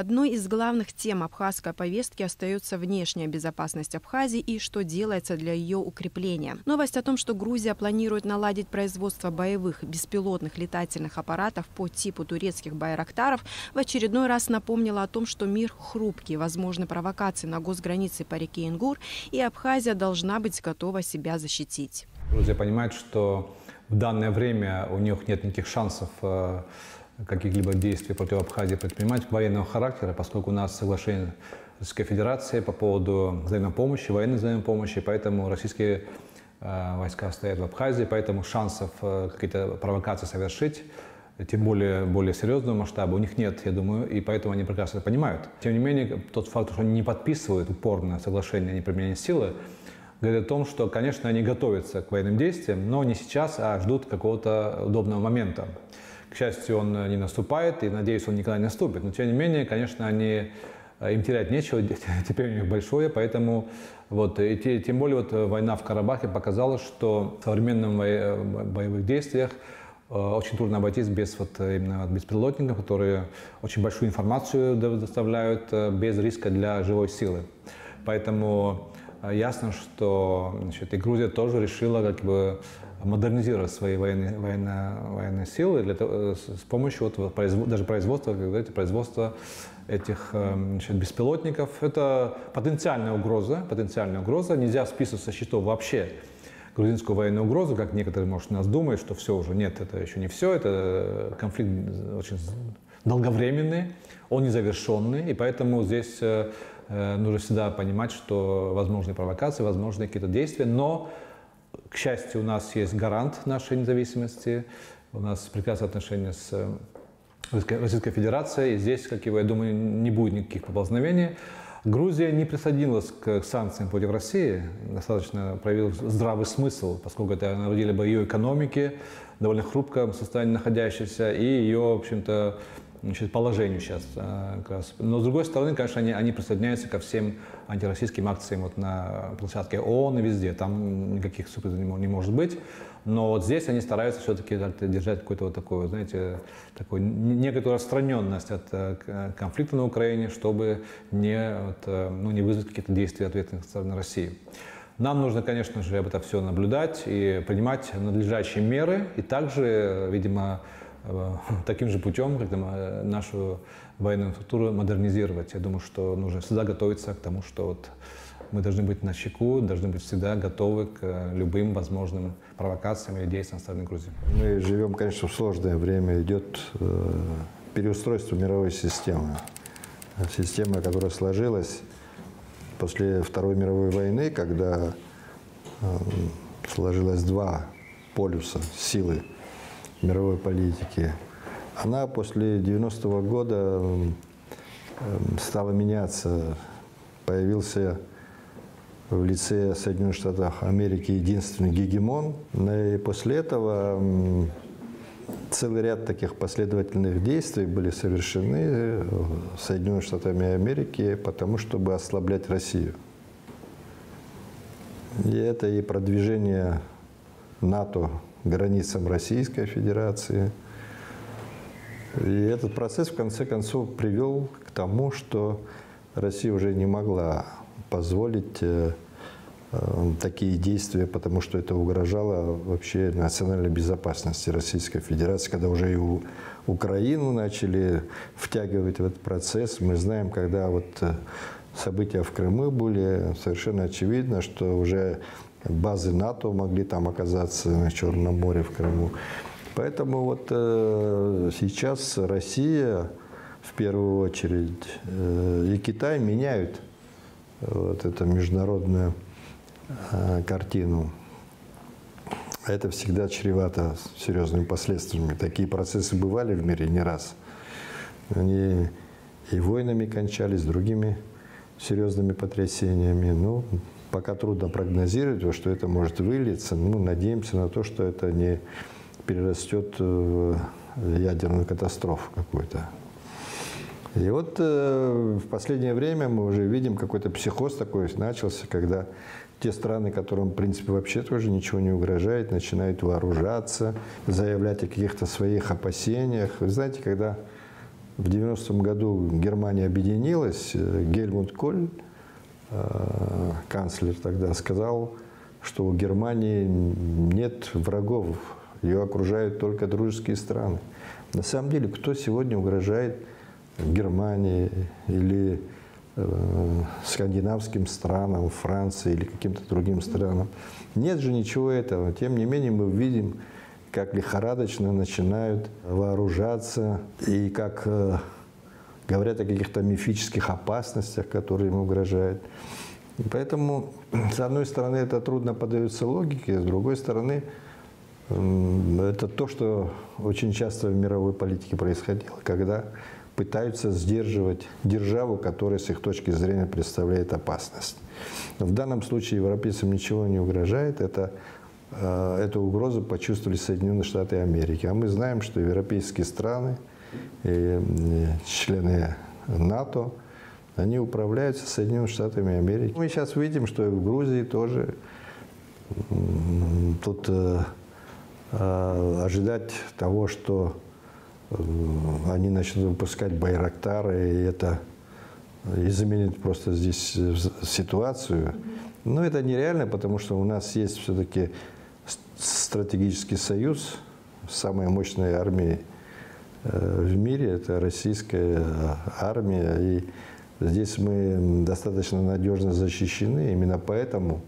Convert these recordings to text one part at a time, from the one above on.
Одной из главных тем абхазской повестки остается внешняя безопасность Абхазии и что делается для ее укрепления. Новость о том, что Грузия планирует наладить производство боевых беспилотных летательных аппаратов по типу турецких байрактаров, в очередной раз напомнила о том, что мир хрупкий, возможны провокации на госгранице по реке Ингур, и Абхазия должна быть готова себя защитить. Грузия понимает, что в данное время у них нет никаких шансов каких-либо действий против Абхазии предпринимать военного характера, поскольку у нас соглашение с Российской Федерацией по поводу взаимной помощи, военной взаимной помощи, поэтому российские войска стоят в Абхазии, поэтому шансов какие-то провокации совершить, тем более серьезного масштаба, у них нет, я думаю, и поэтому они прекрасно это понимают. Тем не менее, тот факт, что они не подписывают упорно соглашение о неприменении силы, говорит о том, что, конечно, они готовятся к военным действиям, но не сейчас, а ждут какого-то удобного момента. К счастью, он не наступает, и, надеюсь, он никогда не наступит. Но, тем не менее, конечно, им терять нечего, теперь у них большое, поэтому тем более война в Карабахе показала, что в современных боевых действиях очень трудно обойтись без именно беспилотников, которые очень большую информацию доставляют без риска для живой силы. Поэтому ясно, что и Грузия тоже решила модернизировать свои военные силы с помощью даже производства этих беспилотников. Это потенциальная угроза. Нельзя списывать со счетов вообще грузинскую военную угрозу, как некоторые, может, нас думают, что все уже. Нет, это еще не все. Это конфликт очень долговременный, он незавершенный, и поэтому здесь нужно всегда понимать, что возможны провокации, возможны какие-то действия, но, к счастью, у нас есть гарант нашей независимости, у нас прекрасные отношения с Российской Федерацией, и здесь, я думаю, не будет никаких поползновений. Грузия не присоединилась к санкциям против России, достаточно проявила здравый смысл, поскольку это навредило бы ее экономике, довольно хрупком состоянии находящейся, и ее, в общем-то, положению сейчас. Но, с другой стороны, конечно, они присоединяются ко всем антироссийским акциям на площадке ООН и везде. Там никаких сюрпризов не может быть. Но здесь они стараются все-таки держать какую-то такую, некоторую отстраненность от конфликта на Украине, чтобы не вызвать какие-то действия ответных со стороны России. Нам нужно, конечно же, это все наблюдать и принимать надлежащие меры, и также, видимо, таким же путем, нашу военную структуру модернизировать. Я думаю, что нужно всегда готовиться к тому, что мы должны быть начеку, должны быть всегда готовы к любым возможным провокациям и действиям со стороны Грузии. Мы живем, конечно, в сложное время. Идет переустройство мировой системы. Система, которая сложилась после Второй мировой войны, когда сложилось два полюса силы мировой политики, она после 90-го года стала меняться. Появился в лице Соединенных Штатов Америки единственный гегемон. И после этого целый ряд таких последовательных действий были совершены Соединенными Штатами Америки, потому чтобы ослаблять Россию. И это и продвижение НАТО границам Российской Федерации. И этот процесс, в конце концов, привел к тому, что Россия уже не могла позволить такие действия, потому что это угрожало вообще национальной безопасности Российской Федерации, когда уже и Украину начали втягивать в этот процесс. Мы знаем, когда события в Крыму были, совершенно очевидно, что уже базы НАТО могли там оказаться на Черном море, в Крыму. Поэтому сейчас Россия, в первую очередь, и Китай меняют эту международную картину. Это всегда чревато серьезными последствиями. Такие процессы бывали в мире не раз. Они и войнами кончались, другими серьезными потрясениями. Пока трудно прогнозировать, во что это может вылиться. Надеемся на то, что это не перерастет в ядерную катастрофу какую-то. И в последнее время мы уже видим, какой-то психоз такой начался, когда те страны, которым, в принципе, вообще тоже ничего не угрожает, начинают вооружаться, заявлять о каких-то своих опасениях. Вы знаете, когда в 90-м году Германия объединилась, Гельмут Коль, канцлер тогда, сказал, что у Германии нет врагов, ее окружают только дружеские страны. На самом деле, кто сегодня угрожает Германии или скандинавским странам, Франции или каким-то другим странам? Нет же ничего этого. Тем не менее, мы видим, как лихорадочно начинают вооружаться и как говорят о каких-то мифических опасностях, которые им угрожают. И поэтому, с одной стороны, это трудно поддается логике, с другой стороны, это то, что очень часто в мировой политике происходило, когда пытаются сдерживать державу, которая с их точки зрения представляет опасность. Но в данном случае европейцам ничего не угрожает. Эту угрозу почувствовали Соединенные Штаты Америки. А мы знаем, что европейские страны, члены НАТО, они управляются Соединенными Штатами Америки. Мы сейчас видим, что и в Грузии тоже тут ожидать того, что они начнут выпускать байрактары, и заменит просто здесь ситуацию. Но это нереально, потому что у нас есть все-таки стратегический союз, самая мощная армия в мире, это российская армия. И здесь мы достаточно надежно защищены. Именно поэтому,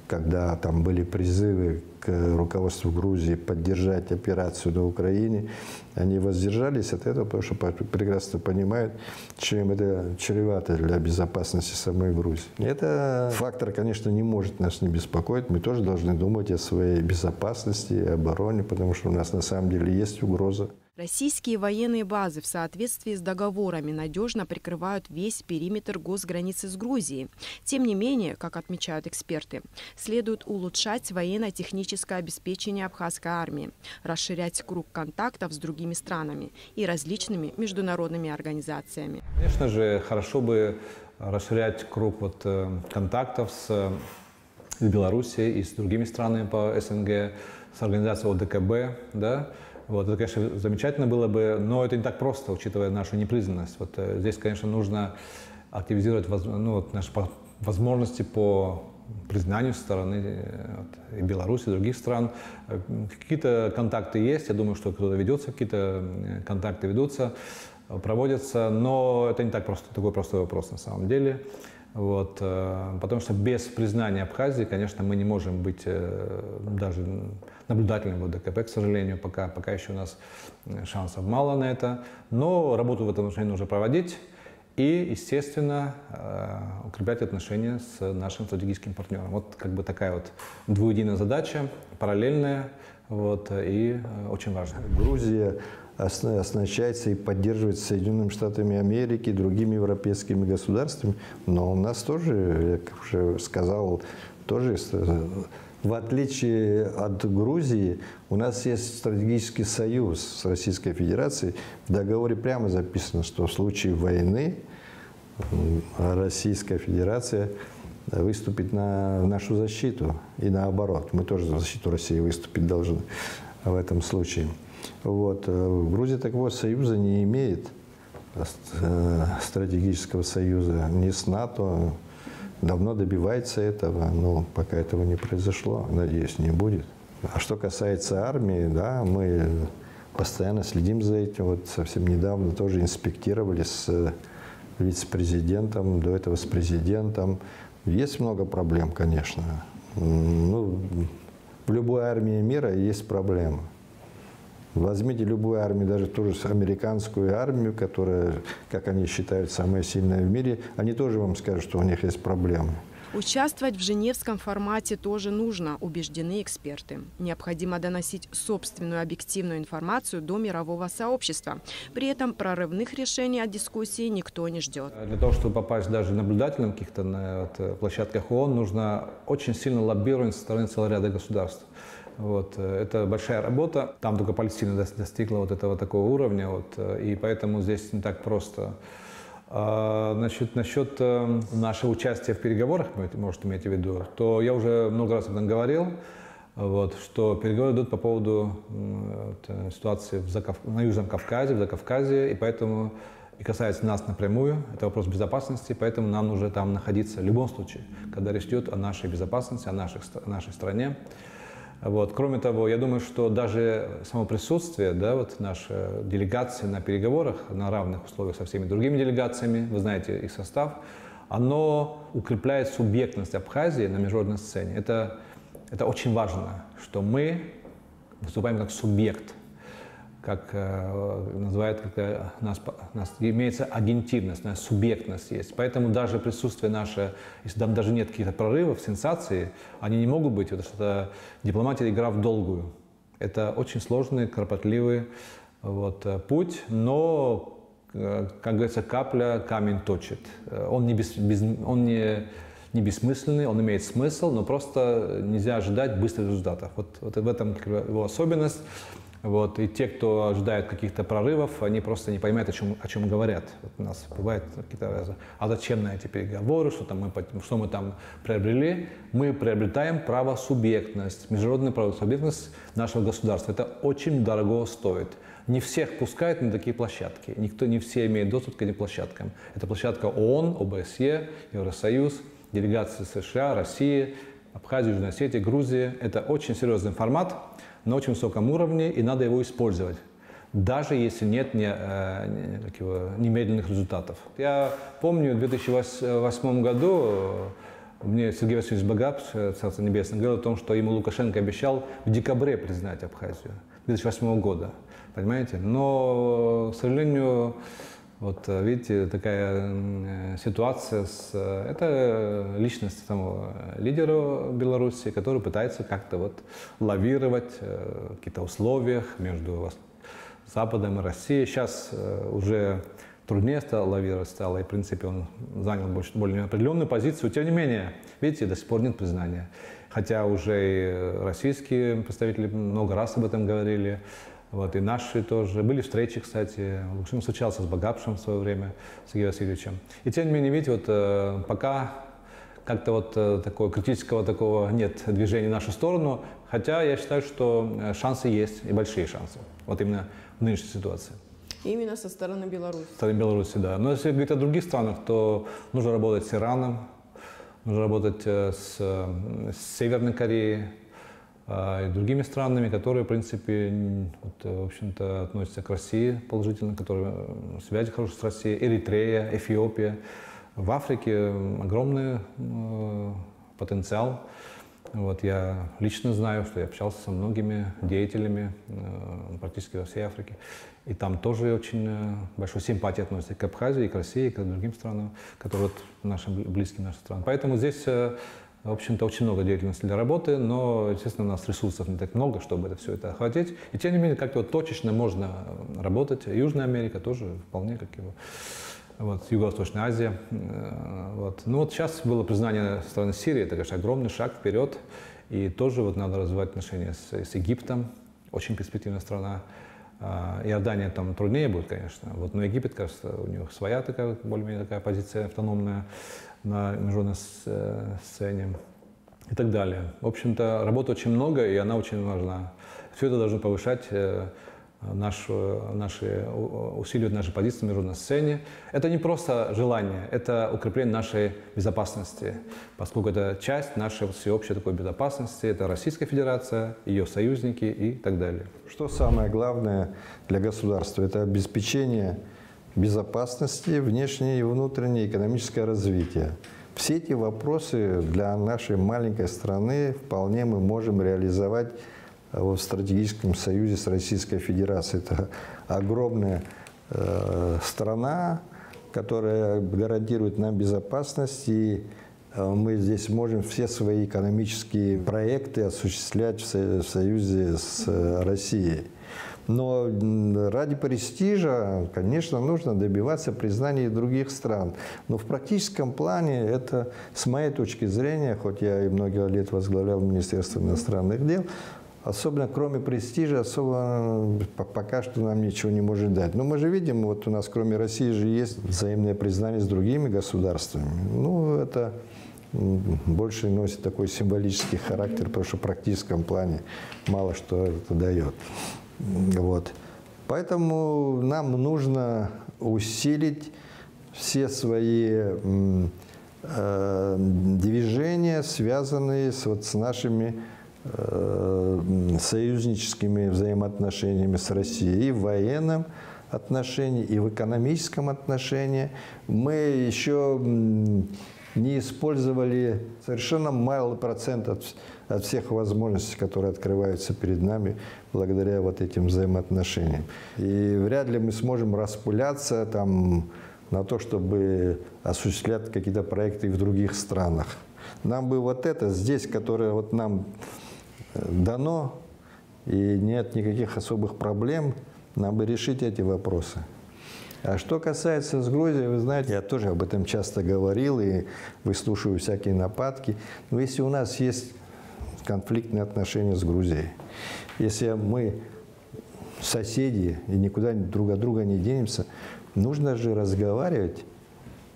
когда там были призывы к руководству Грузии поддержать операцию на Украине, они воздержались от этого, потому что прекрасно понимают, чем это чревато для безопасности самой Грузии. Этот фактор, конечно, не может нас не беспокоить. Мы тоже должны думать о своей безопасности и обороне, потому что у нас на самом деле есть угроза. Российские военные базы в соответствии с договорами надежно прикрывают весь периметр госграницы с Грузией. Тем не менее, как отмечают эксперты, следует улучшать военно-техническое обеспечение абхазской армии, расширять круг контактов с другими странами и различными международными организациями. Конечно же, хорошо бы расширять круг контактов с Белоруссией и с другими странами по СНГ, с организацией ОДКБ, да. Это, конечно, замечательно было бы, но это не так просто, учитывая нашу непризнанность. Здесь, конечно, нужно активизировать наши возможности по признанию со стороны и Беларуси, и других стран. Какие-то контакты есть, я думаю, что кто-то ведется, какие-то контакты ведутся, проводятся, но это не так просто, такой простой вопрос на самом деле. Потому что без признания Абхазии, конечно, мы не можем быть даже наблюдателем в ОДКБ, к сожалению, пока еще у нас шансов мало на это. Но работу в этом отношении нужно проводить и, естественно, укреплять отношения с нашим стратегическим партнером. Такая двуединая задача, параллельная и очень важная. Грузия оснащается и поддерживается Соединенными Штатами Америки и другими европейскими государствами. Но у нас тоже, я уже сказал, тоже в отличие от Грузии, у нас есть стратегический союз с Российской Федерацией. В договоре прямо записано, что в случае войны Российская Федерация выступит на нашу защиту и наоборот. Мы тоже за защиту России выступить должны в этом случае. Грузия такого союза не имеет, стратегического союза ни с НАТО. Давно добивается этого, но пока этого не произошло, надеюсь, не будет. А что касается армии, да, мы постоянно следим за этим. Совсем недавно тоже инспектировали с вице-президентом, до этого с президентом. Есть много проблем, конечно. В любой армии мира есть проблемы. Возьмите любую армию, даже ту же американскую армию, которая, как они считают, самая сильная в мире, они тоже вам скажут, что у них есть проблемы. Участвовать в женевском формате тоже нужно, убеждены эксперты. Необходимо доносить собственную объективную информацию до мирового сообщества. При этом прорывных решений от дискуссии никто не ждет. Для того, чтобы попасть даже наблюдателем каких-то на площадках ООН, нужно очень сильно лоббировать со стороны целого ряда государств. Это большая работа. Там только Палестина достигла этого такого уровня, и поэтому здесь не так просто. Насчет нашего участия в переговорах, вы можете иметь в виду, то я уже много раз об этом говорил. вот, что переговоры идут по поводу ситуации на Южном Кавказе, в Закавказье, и поэтому и касается нас напрямую, это вопрос безопасности, поэтому нам нужно там находиться в любом случае, когда речь идет о нашей безопасности, о нашей стране. Вот. Кроме того, я думаю, что даже само присутствие, да, вот нашей делегации на переговорах на равных условиях со всеми другими делегациями, вы знаете их состав, оно укрепляет субъектность Абхазии на международной сцене. Это очень важно, что мы выступаем как субъект, как называют, когда у нас имеется агентивность, у нас субъектность есть. Поэтому даже присутствие наше, если там даже нет каких-то прорывов, сенсаций, они не могут быть, потому что дипломатия игра в долгую. Это очень сложный, кропотливый путь, но, как говорится, капля камень точит. Он не бессмысленный, он имеет смысл, но просто нельзя ожидать быстрых результатов. Вот в этом его особенность. Вот. И те, кто ожидает каких-то прорывов, они просто не понимают, о чем говорят. Вот у нас бывают какие-то разы. А зачем на эти переговоры, что мы там приобрели? Мы приобретаем правосубъектность, международную правосубъектность нашего государства. Это очень дорого стоит. Не всех пускают на такие площадки. Не все имеют доступ к этим площадкам. Это площадка ООН, ОБСЕ, Евросоюз, делегации США, России, Абхазии, Южной Осетии, Грузии. Это очень серьезный формат на очень высоком уровне, и надо его использовать, даже если нет немедленных результатов. Я помню, в 2008 году мне Сергей Васильевич Багапш, Царство Небесное, говорил о том, что ему Лукашенко обещал в декабре признать Абхазию 2008 года, понимаете? Но, к сожалению, вот видите, такая ситуация это личность самого лидера Беларуси, который пытается как-то лавировать в каких-то условиях между Западом и Россией. Сейчас уже труднее лавировать стало, и в принципе он занял более определенную позицию. Тем не менее, видите, до сих пор нет признания. Хотя уже и российские представители много раз об этом говорили. И наши тоже. Были встречи, кстати. Лукашенко встречался с Багапшем в свое время, с Сергеем Васильевичем. И тем не менее, видите, пока как-то такого критического нет движения в нашу сторону. Хотя я считаю, что шансы есть, и большие шансы. Вот именно в нынешней ситуации. Именно со стороны Беларуси. Со стороны Беларуси, да. Но если говорить о других странах, то нужно работать с Ираном, нужно работать с Северной Кореей, и другими странами, которые, в принципе, в общем-то, относятся к России положительно, которые связи хорошие с Россией, Эритрея, Эфиопия. В Африке огромный потенциал. Я лично знаю, что я общался со многими деятелями практически во всей Африке. И там тоже очень большой симпатией относятся к Абхазии, и к России, и к другим странам, которые близкие наши страны. Поэтому здесь, в общем-то, очень много деятельности для работы, но, естественно, у нас ресурсов не так много, чтобы все это охватить. И тем не менее, как-то точечно можно работать. Южная Америка тоже вполне, как его. Юго-Восточная Азия. Ну сейчас было признание со стороны Сирии, это, конечно, огромный шаг вперед. И тоже надо развивать отношения с Египтом, очень перспективная страна. Иордания там труднее будет, конечно. Но Египет, кажется, у них своя такая, более-менее такая позиция автономная на международной сцене и так далее. В общем-то, работы очень много, и она очень важна. Все это должно повышать усиливать наши позиции на международной сцене. Это не просто желание, это укрепление нашей безопасности, поскольку это часть нашей всеобщей такой безопасности, это Российская Федерация, ее союзники и так далее. Что самое главное для государства? Это обеспечение безопасности, внешнее и внутреннее экономическое развитие. Все эти вопросы для нашей маленькой страны вполне мы можем реализовать в стратегическом союзе с Российской Федерацией. Это огромная страна, которая гарантирует нам безопасность, и мы здесь можем все свои экономические проекты осуществлять в союзе с Россией. Но ради престижа, конечно, нужно добиваться признания других стран. Но в практическом плане это, с моей точки зрения, хоть я и много лет возглавлял Министерство иностранных дел, особенно кроме престижа, особо пока что нам ничего не может дать. Но мы же видим, у нас кроме России же есть взаимное признание с другими государствами. Это больше носит такой символический характер, потому что в практическом плане мало что это дает. Вот. Поэтому нам нужно усилить все свои движения, связанные с нашими союзническими взаимоотношениями с Россией и в военном отношении, и в экономическом отношении. Мы еще не использовали совершенно малый процент от всех возможностей, которые открываются перед нами благодаря вот этим взаимоотношениям. И вряд ли мы сможем распыляться там на то, чтобы осуществлять какие-то проекты и в других странах. Нам бы вот это здесь, которое вот нам дано, и нет никаких особых проблем, нам бы решить эти вопросы. А что касается с Грузией, вы знаете, я тоже об этом часто говорил и выслушиваю всякие нападки. Но если у нас есть конфликтные отношения с Грузией, если мы соседи и никуда друг от друга не денемся, нужно же разговаривать.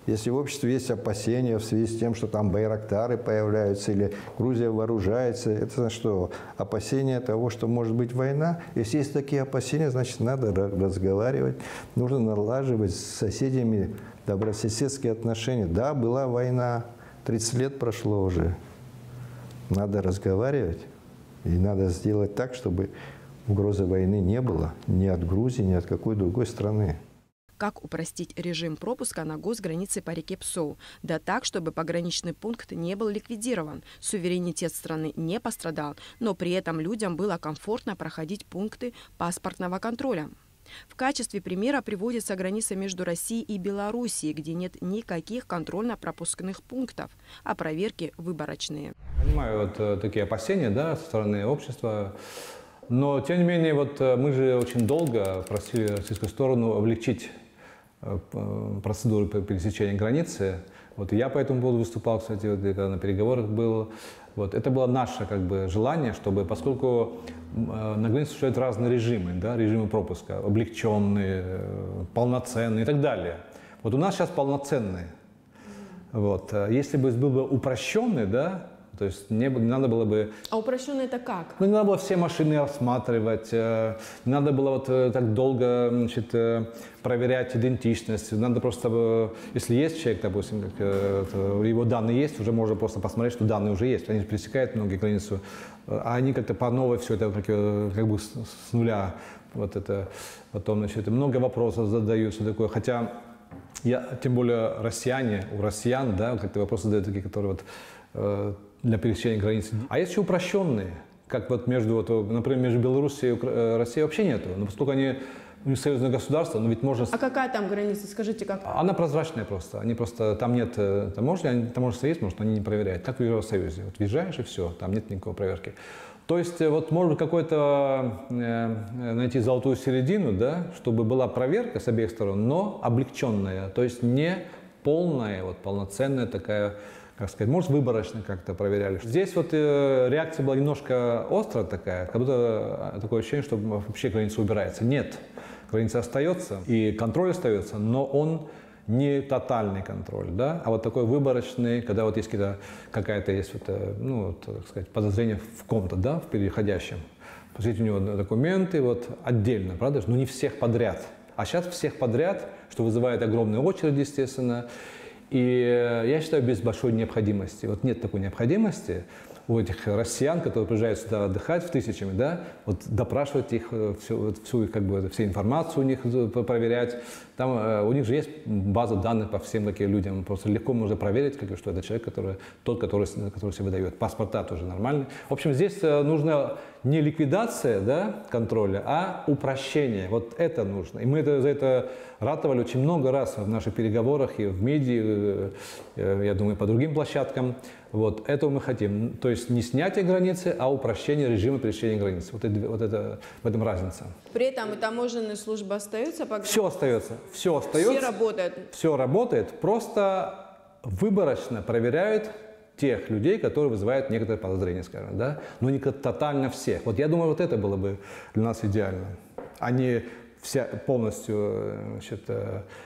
Если в обществе есть опасения в связи с тем, что там байрактары появляются или Грузия вооружается, это что? Опасения того, что может быть война? Если есть такие опасения, значит, надо разговаривать. Нужно налаживать с соседями добрососедские отношения. Да, была война, 30 лет прошло уже. Надо разговаривать. И надо сделать так, чтобы угрозы войны не было ни от Грузии, ни от какой другой страны. Как упростить режим пропуска на госгранице по реке Псоу? Да так, чтобы пограничный пункт не был ликвидирован, суверенитет страны не пострадал, но при этом людям было комфортно проходить пункты паспортного контроля. В качестве примера приводится граница между Россией и Белоруссией, где нет никаких контрольно-пропускных пунктов, а проверки выборочные. Понимаю вот такие опасения, да, со стороны общества. Но, тем не менее, вот мы же очень долго просили российскую сторону облегчить процедуру пересечения границы. Вот я по этому поводу выступал, кстати, вот, когда на переговорах был. Вот. Это было наше желание, чтобы, поскольку на границе существуют разные режимы, да, режимы пропуска, облегченные, полноценные и так далее. Вот у нас сейчас полноценные. Вот. Если бы был бы упрощенный, да, то есть не надо было бы... А упрощенно это как? Ну, не надо было все машины рассматривать, не надо было вот так долго, значит, проверять идентичность. Надо просто, если есть человек, допустим, его данные есть, уже можно просто посмотреть, что данные уже есть. Они пересекают многие границу, а они как-то по новой все это как бы с нуля. Вот это потом, значит, много вопросов задают, все такое. Хотя, тем более россияне, у россиян, да, как-то вопросы задают такие, которые вот для пересечения границы. А есть еще упрощенные, как вот например, между Белоруссией и Россией вообще нету. Но поскольку они у них союзное государство, но ведь можно... А какая там граница? Скажите, как? Она прозрачная просто. Они просто, там нет таможни, таможенство есть, может, они не проверяют. Как в Евросоюзе. Вот въезжаешь и все, там нет никакой проверки. То есть, вот может какой-то найти золотую середину, да, чтобы была проверка с обеих сторон, но облегченная, то есть не полная, вот полноценная такая, как сказать, может, выборочно как-то проверяли. Здесь вот реакция была немножко острая такая, как будто такое ощущение, что вообще граница убирается. Нет, граница остается, и контроль остается, но он не тотальный контроль, да, а вот такой выборочный, когда вот есть какая-то есть вот, ну, вот, так сказать, подозрение в ком-то, да, в переходящем. Посмотрите, у него документы вот отдельно, правда, но не всех подряд. А сейчас всех подряд, что вызывает огромную очередь, естественно. И я считаю, без большой необходимости. Вот нет такой необходимости у этих россиян, которые приезжают сюда отдыхать в тысячами, да, вот допрашивать их, всю как бы, всю информацию у них проверять. Там у них же есть база данных по всем таким людям. Просто легко можно проверить, что это человек, который себя выдает. Паспорта тоже нормальные. В общем, здесь нужна не ликвидация, да, контроля, а упрощение. Вот это нужно. И мы за это ратовали очень много раз в наших переговорах и в медиа, я думаю, по другим площадкам. Вот этого мы хотим. То есть не снятие границы, а упрощение режима пересечения границы. Вот это в этом разница. При этом и таможенные службы остаются? Все остается. Все остается. Все работает? Все работает. Просто выборочно проверяют тех людей, которые вызывают некоторые подозрения, скажем, да, но не тотально всех. Вот я думаю, вот это было бы для нас идеально, а не полностью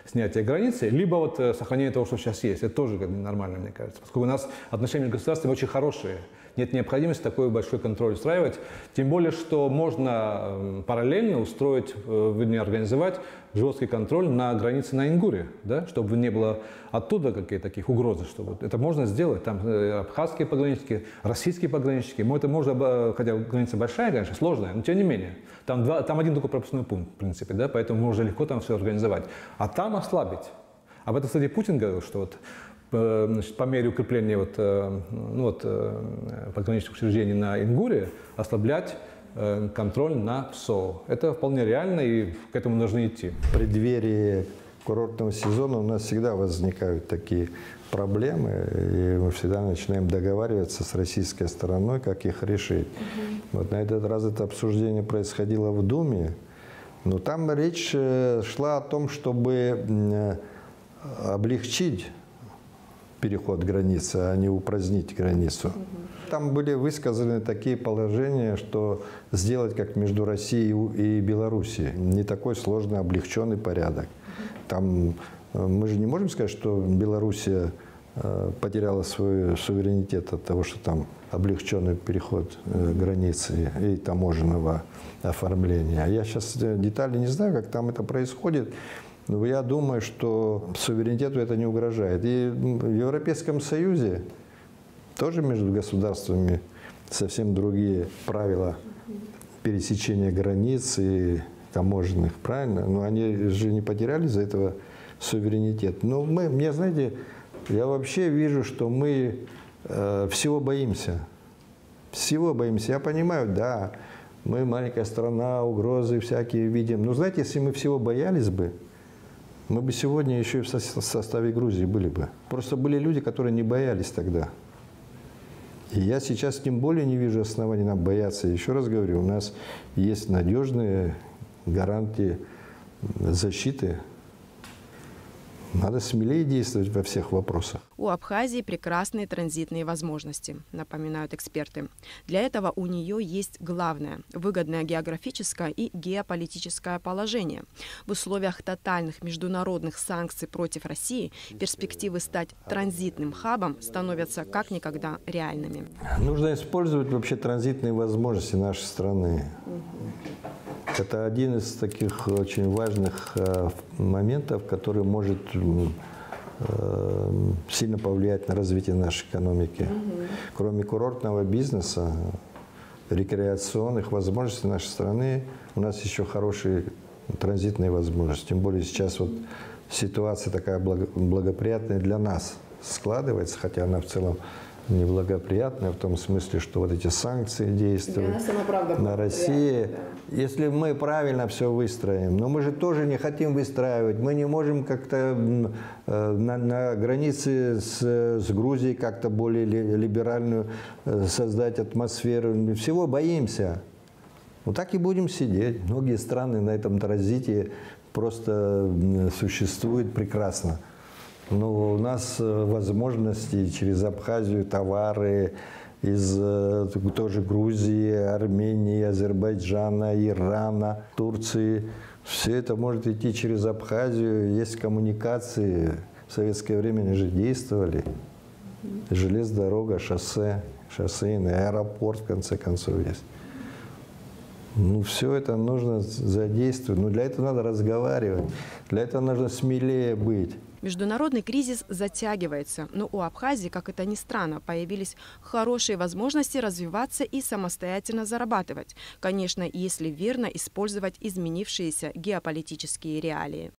снятие границы, либо вот сохранение того, что сейчас есть. Это тоже нормально, мне кажется. Поскольку у нас отношения между государствами очень хорошие. Нет необходимости такой большой контроль устраивать. Тем более, что можно параллельно устроить, вернее, организовать жесткий контроль на границе на Ингуре, да, чтобы не было оттуда каких-то таких угроз. Чтобы это можно сделать. Там абхазские пограничники, российские пограничники. Это можно, хотя граница большая, конечно, сложная, но тем не менее. Там один только пропускной пункт, в принципе, да, поэтому можно легко там все организовать. А там ослабить. Об этом, кстати, Путин говорил, что вот по мере укрепления пограничных учреждений на Ингуре ослаблять контроль на ПСО. Это вполне реально, и к этому нужно идти. В преддверии курортного сезона у нас всегда возникают такие проблемы, и мы всегда начинаем договариваться с российской стороной, как их решить. Вот на этот раз это обсуждение происходило в Думе, но там речь шла о том, чтобы облегчить переход границы, а не упразднить границу. Там были высказаны такие положения, что сделать как между Россией и Белоруссией. Не такой сложный, облегченный порядок. Там мы же не можем сказать, что Белоруссия потеряла свой суверенитет от того, что там облегченный переход границы и таможенного оформления. Я сейчас детали не знаю, как там это происходит. Но я думаю, что суверенитету это не угрожает. И в Европейском Союзе тоже между государствами совсем другие правила пересечения границ и таможенных, правильно? Но они же не потеряли из-за этого суверенитет. Но знаете, я вообще вижу, что мы всего боимся. Всего боимся. Я понимаю, да, мы маленькая страна, угрозы всякие видим. Но знаете, если мы всего боялись бы, мы бы сегодня еще и в составе Грузии были бы. Просто были люди, которые не боялись тогда. И я сейчас тем более не вижу оснований нам бояться. Еще раз говорю, у нас есть надежные гарантии защиты. Надо смелее действовать во всех вопросах. У Абхазии прекрасные транзитные возможности, напоминают эксперты. Для этого у нее есть главное – выгодное географическое и геополитическое положение. В условиях тотальных международных санкций против России перспективы стать транзитным хабом становятся как никогда реальными. Нужно использовать вообще транзитные возможности нашей страны. Это один из таких очень важных моментов, который может сильно повлиять на развитие нашей экономики. Кроме курортного бизнеса, рекреационных возможностей нашей страны, у нас еще хорошие транзитные возможности. Тем более сейчас вот ситуация такая благоприятная для нас складывается, хотя она в целом неблагоприятная в том смысле, что вот эти санкции действуют на Россию. Да. Если мы правильно все выстроим, но мы же тоже не хотим выстраивать, мы не можем как-то на границе с Грузией как-то более либеральную создать атмосферу. Всего боимся. Вот так и будем сидеть. Многие страны на этом транзите просто существуют прекрасно. Но у нас возможности через Абхазию, товары из тоже Грузии, Армении, Азербайджана, Ирана, Турции. Все это может идти через Абхазию. Есть коммуникации. В советское время они же действовали. Железная дорога, шоссейный, аэропорт, в конце концов, есть. Ну, все это нужно задействовать. Но для этого надо разговаривать. Для этого нужно смелее быть. Международный кризис затягивается, но у Абхазии, как это ни странно, появились хорошие возможности развиваться и самостоятельно зарабатывать. Конечно, если верно использовать изменившиеся геополитические реалии.